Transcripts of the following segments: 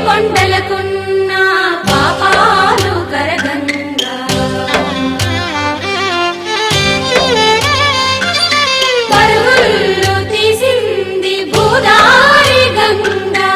కొండలకున్న పాపాలు కరగంగా పరుగులు తీసింది భూదారి గంగా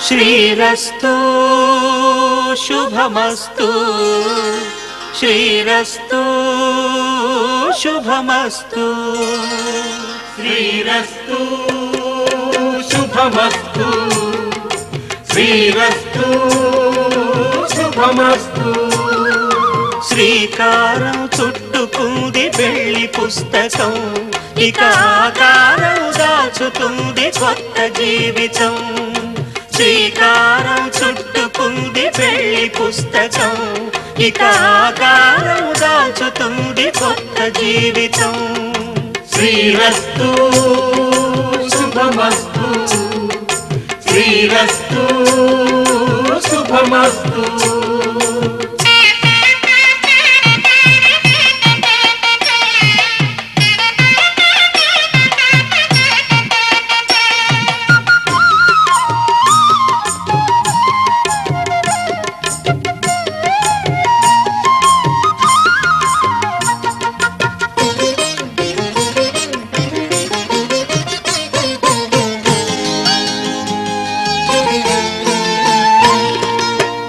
శ్రీరస్తు శుభమస్తు శ్రీరస్తు శుభమస్తు శ్రీరస్తు శుభమస్తు శ్రీరస్తు శుభమస్తు శ్రీకారం చుట్టుకుంది పెళ్లి పుస్తకం ఇక ఆకారం దాచుతుంది కొత్త జీవితం శ్రీకారం చుట్టుకుంది పెళ్లి పుస్తకం ఇక ఆకారం దాచుతుంది కొత్త జీవితం శ్రీరస్తు శుభమస్తు శ్రీరస్తు శుభమస్తు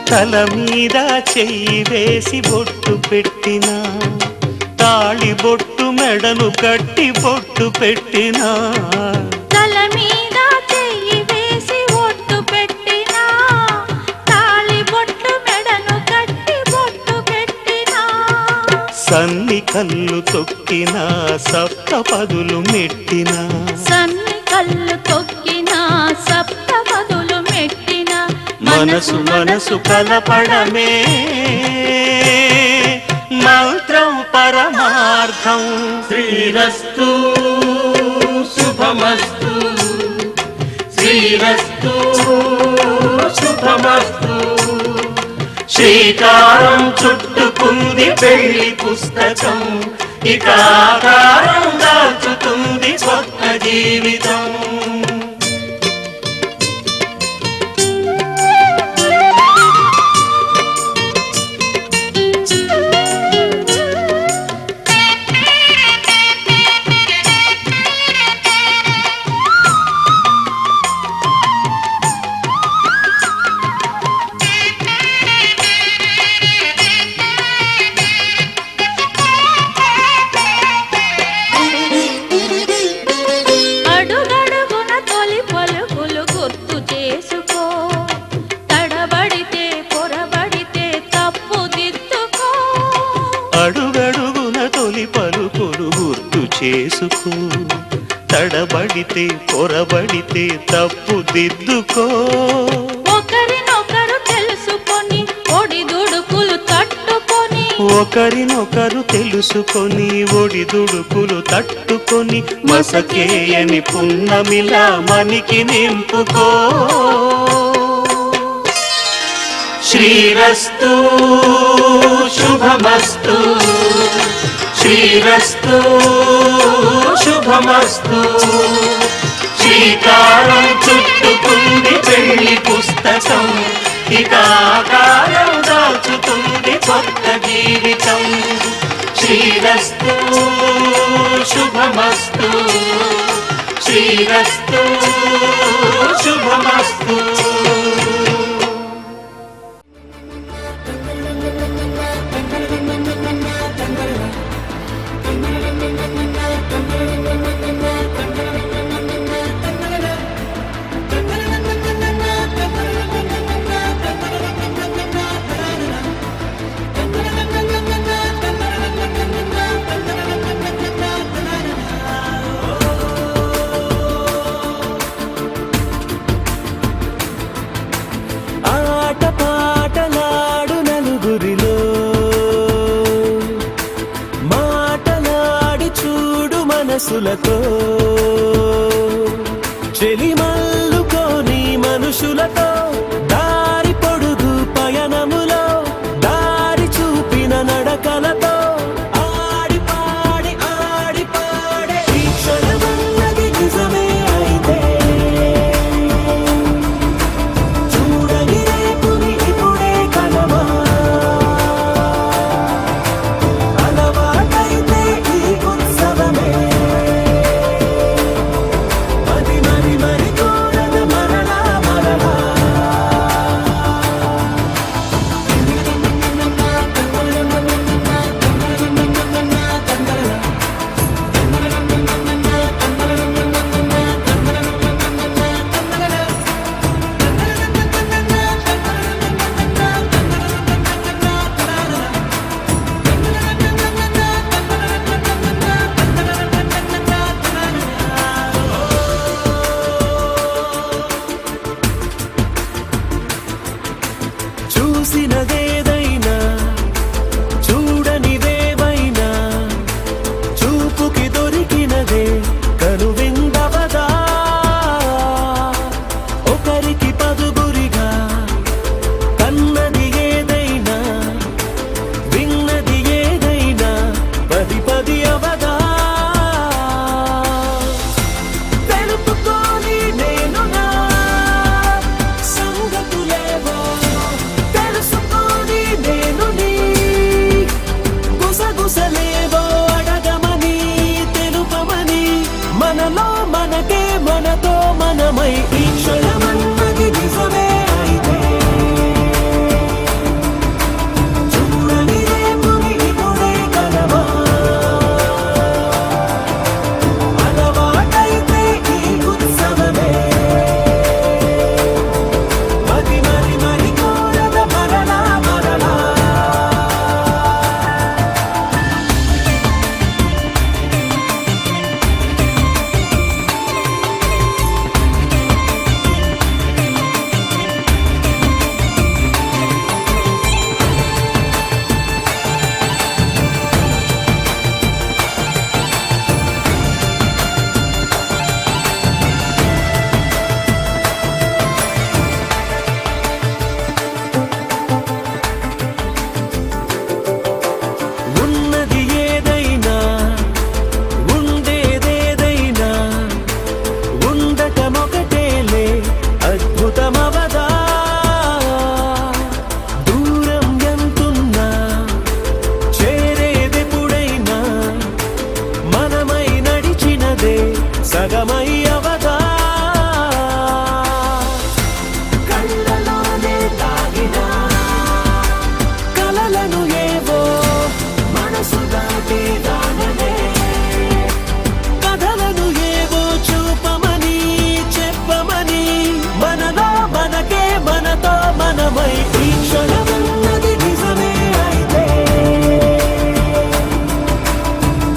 తల మీద చెయ్యి వేసి బొట్టు పెట్టినా తాళి బొట్టు మెడను కట్టి బొట్టు పెట్టినా తల మీద చెయ్యి వేసి బొట్టు పెట్టినా తాళి బొట్టు మెడను కట్టి బొట్టు పెట్టినా సన్ని కళ్ళు తొక్కినా సప్త పదులు మెట్టినా సన్ని కళ్ళు తొక్కినా సప్త పదులు మెట్టినా మనసు మనసు కలపడమే మంత్రం పరమార్థం శ్రీరస్తు శుభమస్తు శ్రీరస్తు శుభమస్తు శ్రీకారం చుట్టుకుంది పెళ్లి పుస్తకం ఇక ఆకారం దాచుతుంది కొత్త జీవితం చేసుకో తడబడితే పొరబడితే తప్పు దిద్దుకో ఒకరినొకరు తెలుసుకొని ఒడిదుడుకులు తట్టుకొని ఒకరినొకరు తెలుసుకొని ఒడిదుడుకులు తట్టుకొని మసకేయని పున్నమిలా మనికి నింపుకో. శ్రీరస్తు శుభమస్తు, శ్రీరస్తు శుభమస్తు. శ్రీకారం చుట్టుకుంది పెళ్లి పుస్తకం, ఇక ఆకారం దాచుతుంది కొత్త జీవితం. శ్రీరస్తు శుభమస్తు, శ్రీరస్తు శుభమస్తు. మనసులతో చెలిమల్లుకోని మనుషులతో దారి పొడుగు పయనములో దారి చూపిన నడకలతో ఆడి పాడే ఈ క్షణమన్నది నిజమే అయితే చూడని రేపుని ఇప్పుడే కలవా. అలవాటైతే ఈ ఉత్సవమే చూసినదేదైనా చూడనిదేవైనా చూపుకి దొరికినదే కనువిందవదా. ఒకరికి పదుగురిగా కన్నది ఏదైనా విన్నది ఏదైనా పది పది అవదా. తెలుపుకోని నేను నా సంగతులేవో తెలుసుకొని నేను నీ గుసగుసలేవో అడగమని తెలుపమని మనలో మనకే మనతో మనమై ఈ క్షణమన్నది నిజమే అయితే చూడని రేపుని ఇప్పుడే కలవా. అలవాటైతే ఈ ఉత్సవమే మరి కోరద మరలా మరలా. ఉన్నది ఏదైనా ఉండేదేదైనా ఉండటమొకటేలే అద్భుతమవదా. దూరం ఎంతున్నా చేరేదెప్పుడైనా మనమై నడిచినదే సగమై అవదా. కళ్ళలోనే తాగినా కలలను ఏవో మనసు దాటి దాననే కథలను ఏవో చూపమని చెప్పమని మనలో మనకే మనతో మనమై ఈ క్షణమన్నది నిజమే అయితే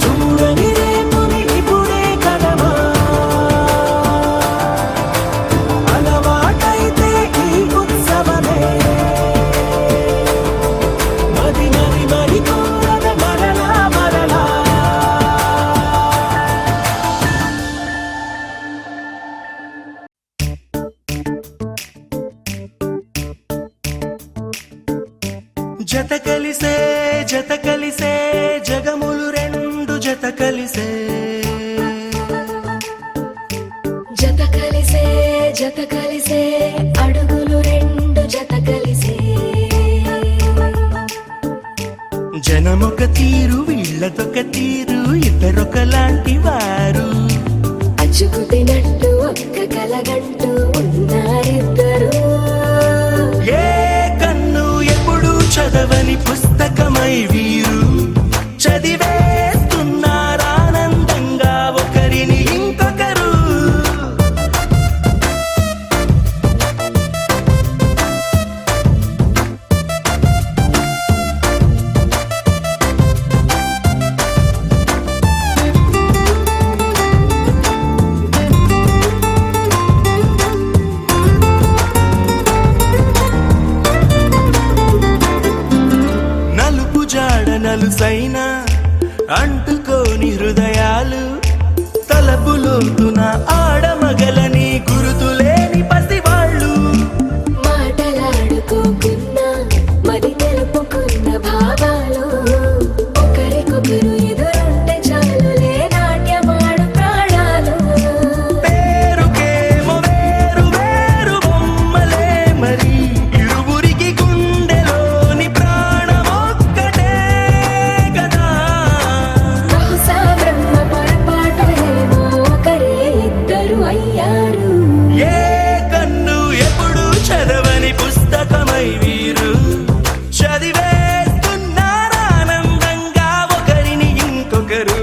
చూడని రేపుని ఇప్పుడే కలవా. జత కలిసే జగములు రెండు జత కలిసే జత కలిసే అడుగులు రెండు జత కలిసే జనమొక తీరు వీళ్ళదొక తీరు ఇద్దరొకలాంటి వారు అచ్చుకు తినట్టు ఒక్క కలగంటూ ఉన్నారిద్దరు ఏ కన్ను ఎప్పుడు చదవని పుస్తకమై వీరు చదివేస్తున్నారానందంగా ఒకరిని ఇంకొకరు నలుపు జాడ నలుసైన అంటుకోని హృదయాలు తలపులోతున ఆడమగలని గురుతులేని పసివాళ్ళు మాటలాడుకోకున్నా మరి తెలుపుకున్న భావాలు ఒకరికొకరు ఎదురుంటే చాలులే నాట్యమాడు ప్రాణాలు పేరుకేమో వేరు వేరు బొమ్మలే మరి ఇరువురికి గుండెలోని ప్రాణమొక్కటే కదా బహుశా బ్రహ్మ పొరపాటు ఏమో ఒకరే ఇద్దరు అయ్యారు ఏ కన్ను ఎప్పుడు చదవని పుస్తకమై వీరు చదివేస్తున్నారానందంగా ఒకరిని ఇంకొకరు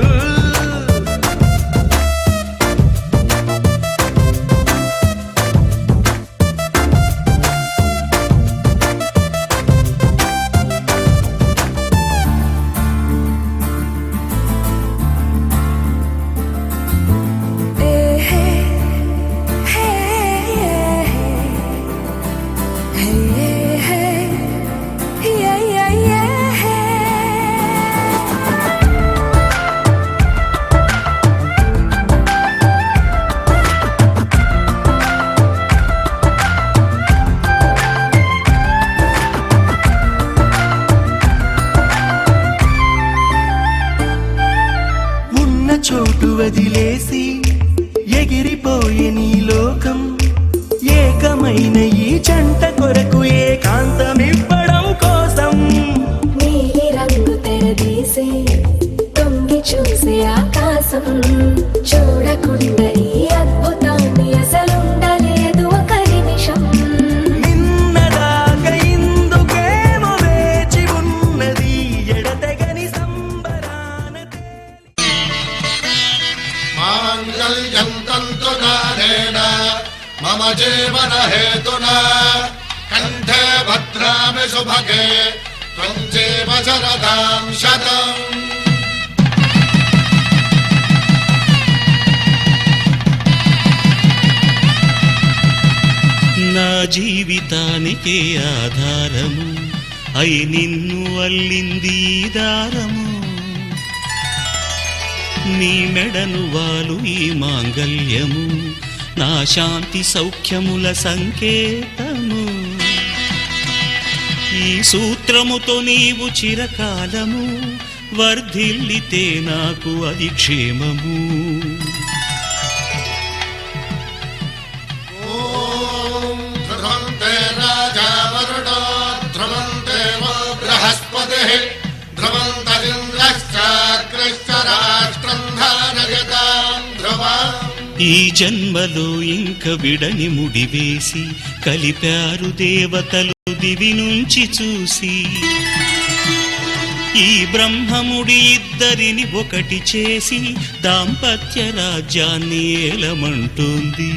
ఉన్న చోటు వదిలేసి ఎగిరిపోయే నీ లోకం ఏకమైన ఈ జంట కొరకు ఏకాంతమివ్వడం కోసం నీలి రంగు తెరదీసే తొంగి చూసే ఆకాశం చూడకుండా ఈ అద్భుతాన్ని అసలుండలేదు ఒక నిమిషం నిన్నదాకా ఇందుకేమో వేచి ఉన్నది ఎడతెగని సంబరాన మాంగళ్యం తంతుకారేణ మమ జీవన హేతునా కంఠే భద్రామి శుభగే త్వం జీవ శరదాం శతం. నా జీవితానికే ఆధారము అయి నిన్ను అల్లింది ఈ దారము నీ మెడను వాలు ఈ మాంగల్యము నా శాంతి సౌఖ్యముల సంకేతము ఈ సూత్రముతో నీవు చిరకాలము వర్ధిల్లితే నాకు అది క్షేమము ఓం ధ్రువంతే రాజా వరుణో ధ్రువంతే వో బృహస్పతిః ధ్రువంతరింద్రశ్చాగ్రశ్చ రాష్ట్రం ధారయతాం ధ్రువం. ఈ జన్మలో ఇంక విడని ముడివేసి కలిపారు దేవతలు దివి నుంచి చూసి ఈ బ్రహ్మముడి ఇద్దరిని ఒకటి చేసి దాంపత్య రాజ్యాన్ని ఏలమంటోంది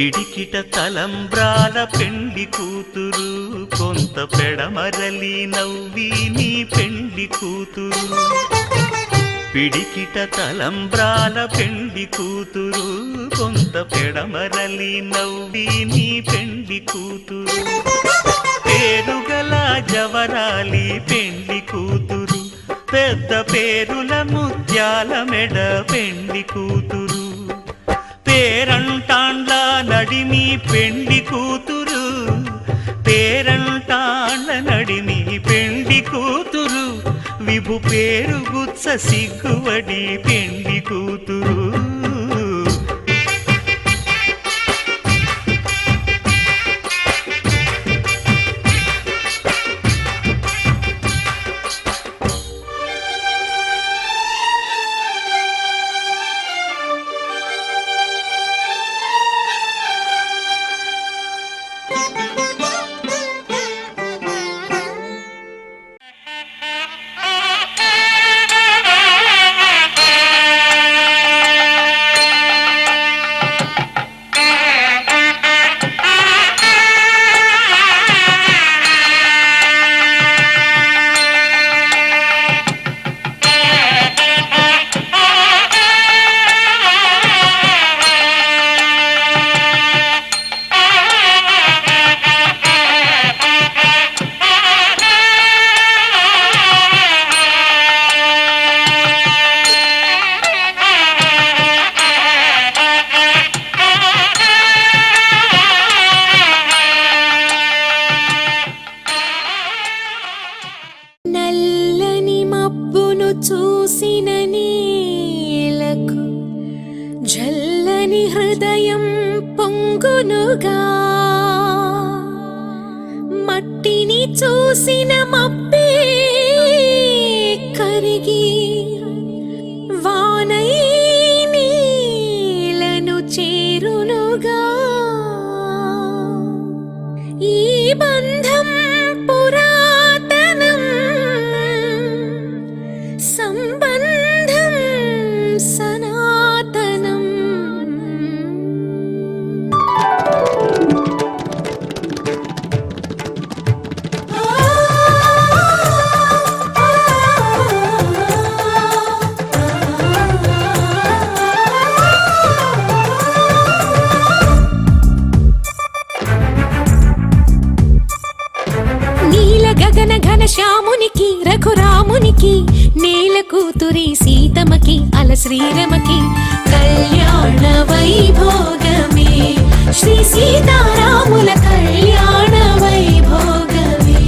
పిడికిట తలంబ్రాల పెండ్లి కూతురు కొంత పెడమరలి నవ్వి నీ పెండ్లి కూతురు పిడికిట తలంబ్రాల పెండ్లి కూతురు కొంత పెడమరలి నవ్వి నీ పెండ్లి కూతురు పేరుగల జవరాలి పెండ్లి కూతురు పెద్ద పేరుల ముత్యాల మెడ పెండ్లి కూతురు పేరంటాండ్ల నడిమి పెండ్లి కూతురు పేరంటాండ్ల నడిమి పెండ్లి కూతురు విభు పేరు గుత్స సిగ్గువడి పెండ్లి కూతురు చూసిన నీలకు జల్లని హృదయం పొంగునుగా మట్టిని చూసిన మబ్బే కరిగి వానై నీలను చేరునుగా ఈ బంధం పురాతనం సంబంధం సనాతనం నీల గగన ఘన శ్యామునికి రఘురామునికి నేల కూతురి సీతమ్మకి అల శ్రీరమకి కళ్యాణ వైభోగమే శ్రీ సీతారాముల కళ్యాణ వైభోగమే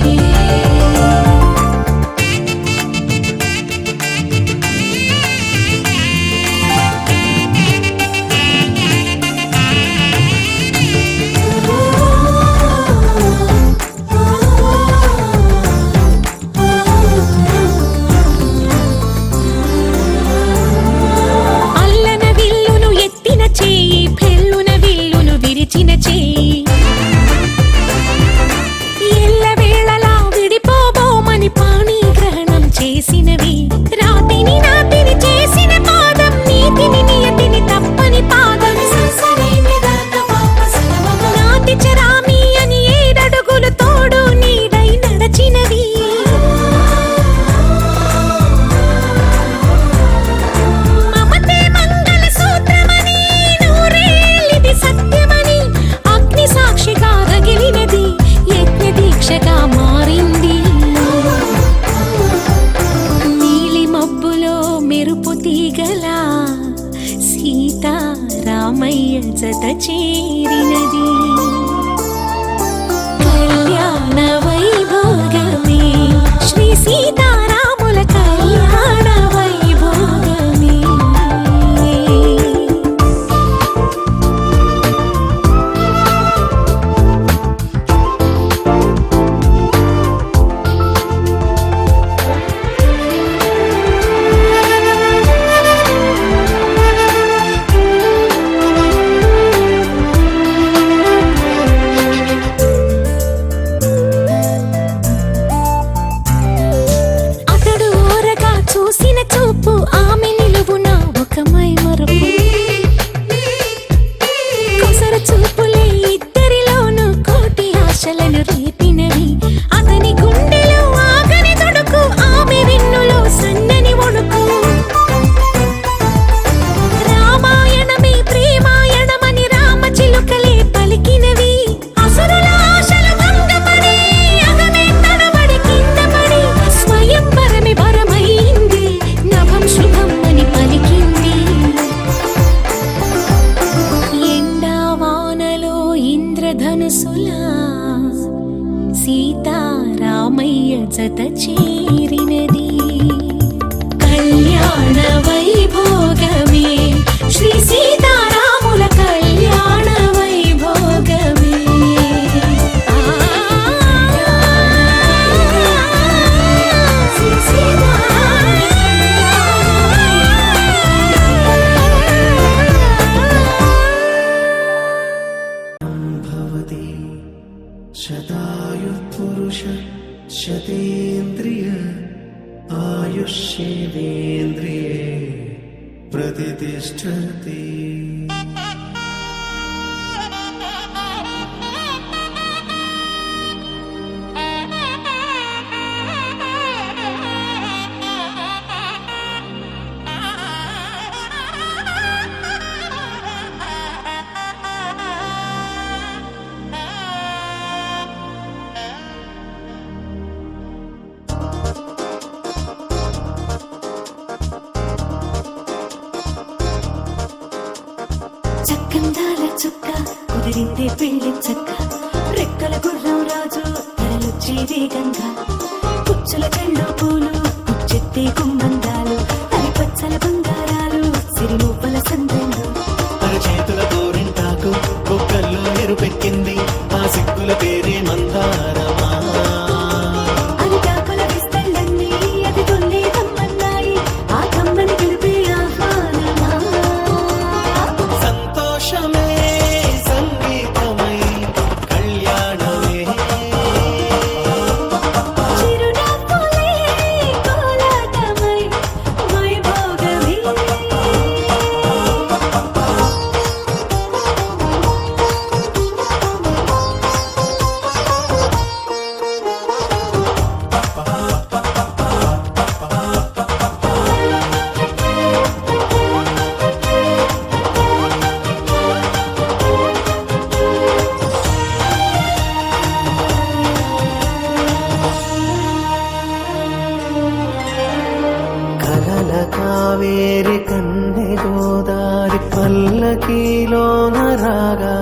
ఆశలు రేపినవి అతని గుండెలో ఆగని తొడుకు ఆమె వెన్నులో సన్నని ఒడుకు రామాయణమే ప్రేమాయణమని రామచిలుకలే పలికినవి అసురుల ఆశలు భంగపడి అగమే తడబడి కింద పడి స్వయంవరమే వరమైంది నభం శుభం అని పలికింది ఎండావానలో ఇంద్రధనుసులా సీతారామయ్య జత చేరినది కళ్యాణ వైభోగమే శ్రీ సీతారాముల కళ్యాణ వైభోగమే శ్రీ भवति शतायुः शतेन्द्रिय आयुष्येवेन्द्रिये प्रतिष्ठति చక్కందాల చుక్క కుదిరిందే పెళ్లి చక్క రెక్కల గుర్రం రాజు తరలొచ్చే వేగంగా పుచ్చుల చెండు పూలు పుచ్చెత్తే గుమ్మందాలు అవి పచ్చల బంగారాలు సిరిమూపల సందెండు అరచేతుల గోరింటాకు కుక్కల్లో ఎరుపెక్కింది ఆ సిక్కుల పేరే మందారమా అది కాకుల విస్తళ్ళన్నీ అది తొల్లి కమ్మన్నాయి ఆ కమ్మని పిలిపే ఆహ్వానమా సంతోషమే సంగీతమై కళ్యాణమే చిరునవ్వులే కోలాటమై వైభోగమే కలల కావేరి కన్నె గోదారి పల్లకీలోన రాగా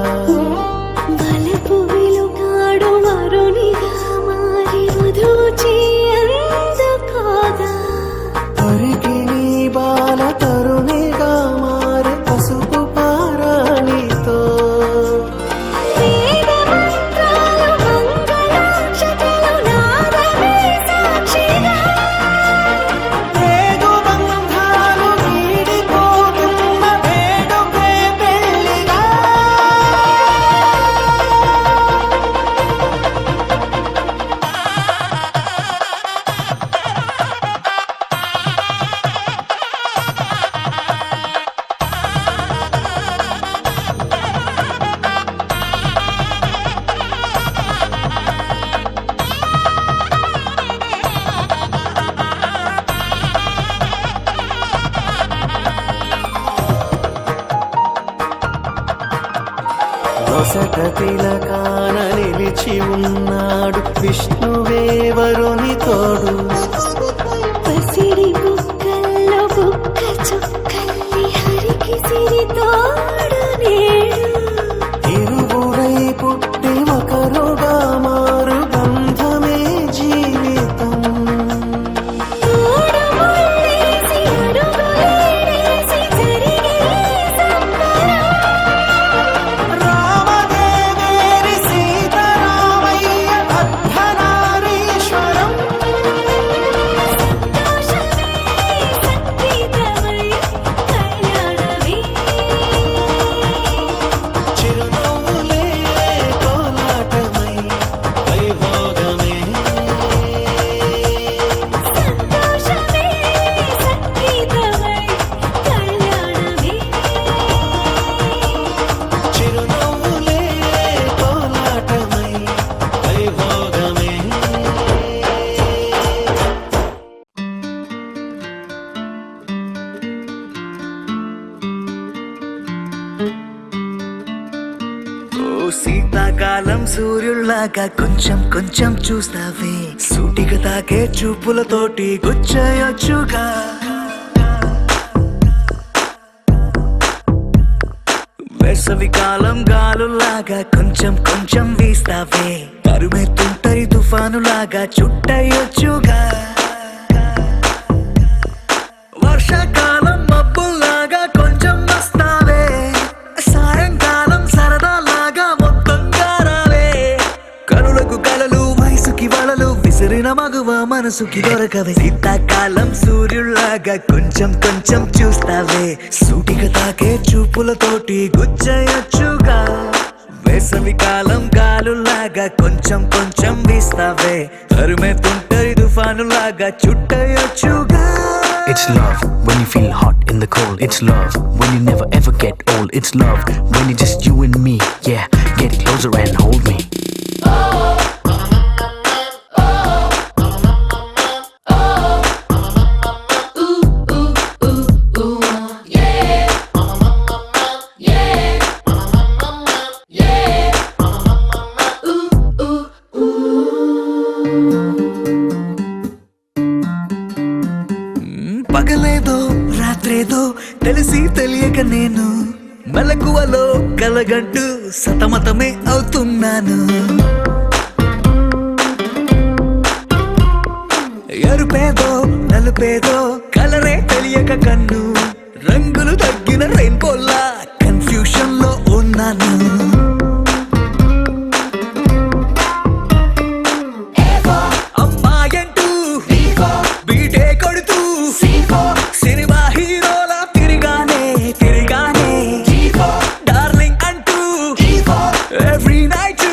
వలపు వెలుగాడు వరునిగా మారి వధూచి అందుకోగా తరికి నీ బాల తరుణిగా మారి పసుపు పారాణితో వేద మంత్రాలు మంగళాక్షతలు నాదమే సాక్షిగా రేగు బంధాలు వీడిపోతున్న వేడుకే పెళ్లిగా నొసట తిలకాన నిలిచి ఉన్నాడు విష్ణువే వరుని తోడు పసిడి బుక్కల్లో బుక్క చుక్కల్లి హరికి సిరి తోడు నేడు ఇరువురై పుట్టి ఒకరుగా మారు బంధమే జీవితం తోడు ముళ్ళేసి అడుగులేసి జరిగే సంబరం రామదేవేరి సీతారామయ్య అర్ధనారీశ్వరం సంతోషమే సంగీతమై కళ్యాణమే సూర్యుల్లాగా కొంచెం కొంచెం చూస్తావే సూటిగా తాకే చూపులతోటి గుచ్చేయొచ్చుగా వేసవి కాలం గాలులాగా కొంచెం కొంచెం వీస్తావే తరుమెత్తుంటరి తుఫానులాగా చుట్టయొచ్చుగా వర్షాకాలం మబ్బుల్లాగా కొంచెం వస్తావే సాయంకాలం సరదాలాగా మొత్తంగా రావే కనులకు కలలు వయసుకి వలలు విసిరిన మగువ మనసుకి దొరకవే శీతాకాలం సూర్యుల్లాగా కొంచెం కొంచెం చూస్తావే సూటిగా తాకే చూపులతోటి గుచ్చేయొచ్చుగా వేసవి కాలం గాలులాగా కొంచెం కొంచెం వీస్తావే తరుమెత్తుంటరి తుఫానులాగా చుట్టయొచ్చుగా It's love when you feel hot in the cold. It's love when you never ever get old. It's love when it's just you and me. Yeah, get closer and hold me. పగలేదో రాత్రేదో తెలిసి తెలియక నేను మెలకువలో కలగంటూ సతమతమే అవుతున్నాను ఎరుపేదో నలుపేదో కలరే తెలియక కన్ను రంగులు తగ్గిన రెయిన్బోలా confusion లో ఉన్నాను అమ్మాయంటూ బీటే కొడుతూ సినిమా హీరోలా తిరిగానే డార్లింగ్ అంటూ ఎవ్రీ నైట్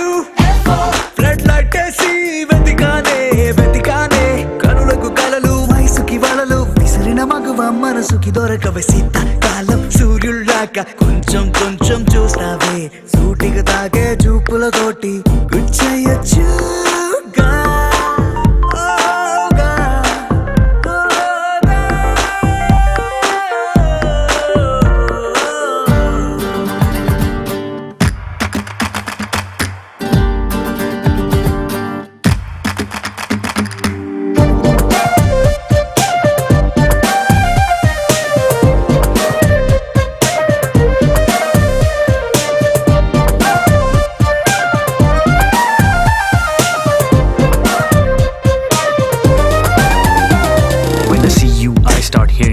ఫ్లడ్ లైట్ వేసి వెతికానే కనులకు కలలు వయసుకి వలలు విసిరిన మగువ మనసుకి దొరకవే శీతాకాలం సూర్యుల్లాగా కొంచెం కొంచెం చూస్తావే సూటిగా తాగే చూపులతోటి గుచ్చేయొచ్చుగా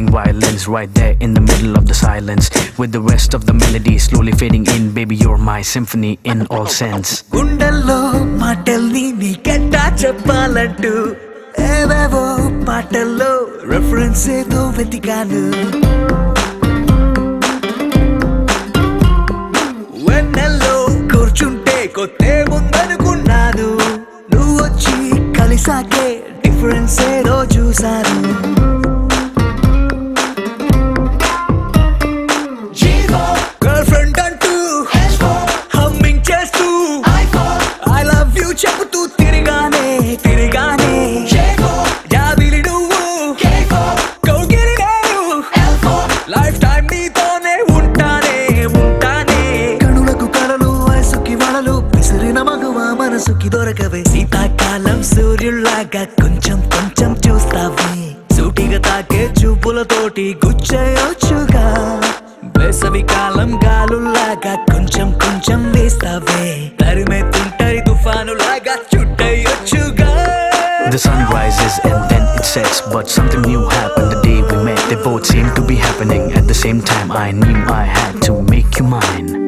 Violins right there in the middle of the silence with the rest of the melody slowly fading in. Baby, you're my symphony in all sense. గుండెల్లో మాటల్ని నీకెట్టా చెప్పాలంటూ ఏవేవో పాటల్లో రెఫరెన్స్ ఏదో వెతికాను వెన్నెల్లో కూర్చుంటే కొత్తే ముందనుకున్నాను నువ్వు వచ్చి కలిసాకే డిఫరెన్స్ ఏదో చూశాను చెబుతూ తిరిగానే జాబిలి నువ్వు కౌగిలి నేను లైఫ్ టైం నీతోనే ఉంటానే కనులకు కలలు వయసుకి వలలు విసిరిన మగువ మనసుకి దొరకవే శీతాకాలం సూర్యుల్లాగా కొంచెం కొంచెం చూస్తావే సూటిగా తాకే చూపులతోటి గుచ్చేయొచ్చుగా వేసవి కాలం గాలుల్లాగా కొంచెం కొంచెం వేస్తావే తరిమెత్తుంటరి తుఫానులాగా చుట్టయొచ్చుగా The sun rises and then it sets, but something new happened the day we met. They both seemed to be happening at the same time. I knew I had to make you mine.